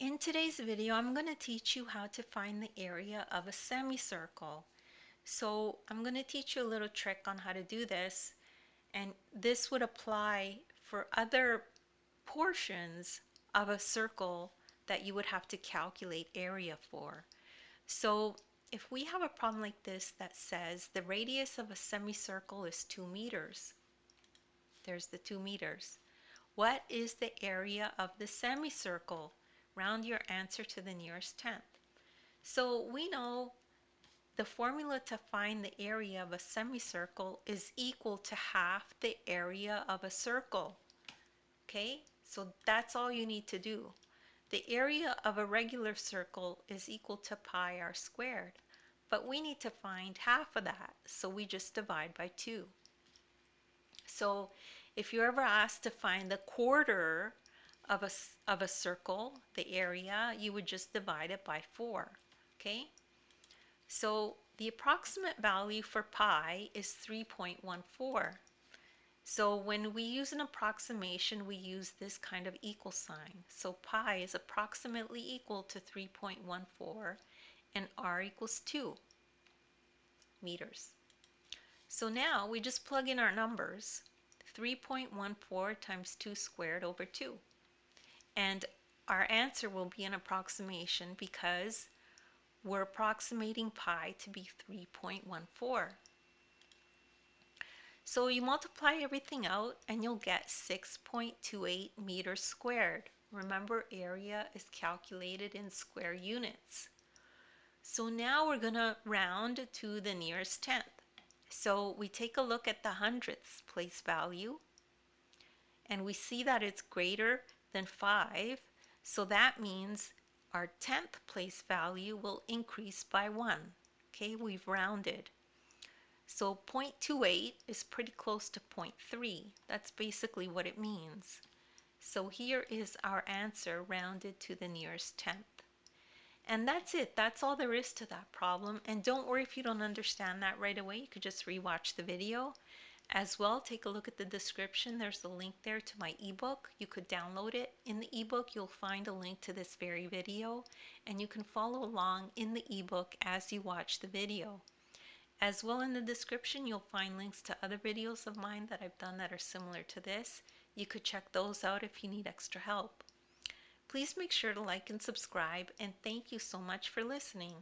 In today's video, I'm going to teach you how to find the area of a semicircle. So I'm going to teach you a little trick on how to do this, and this would apply for other portions of a circle that you would have to calculate area for. So if we have a problem like this that says the radius of a semicircle is 2 meters, there's the 2 meters. What is the area of the semicircle? Round your answer to the nearest tenth. So we know the formula to find the area of a semicircle is equal to half the area of a circle. Okay, so that's all you need to do. The area of a regular circle is equal to pi r squared, but we need to find half of that, so we just divide by 2. So if you're ever asked to find the quarter of a circle, the area, you would just divide it by 4. Okay? So the approximate value for pi is 3.14. So when we use an approximation, we use this kind of equal sign. So pi is approximately equal to 3.14 and r equals 2 meters. So now we just plug in our numbers, 3.14 times 2 squared over 2. And our answer will be an approximation because we're approximating pi to be 3.14. So you multiply everything out and you'll get 6.28 meters squared. Remember, area is calculated in square units. So now we're going to round to the nearest tenth. So we take a look at the hundredths place value, and we see that it's greater than 5. So that means our tenth place value will increase by 1. Okay, we've rounded. So 0.28 is pretty close to 0.3. That's basically what it means. So here is our answer rounded to the nearest tenth. And that's it. That's all there is to that problem. And don't worry if you don't understand that right away. You could just rewatch the video. As well, take a look at the description. There's a link there to my ebook. You could download it. In the ebook, you'll find a link to this very video, and you can follow along in the ebook as you watch the video. As well, in the description, you'll find links to other videos of mine that I've done that are similar to this. You could check those out if you need extra help. Please make sure to like and subscribe, and thank you so much for listening.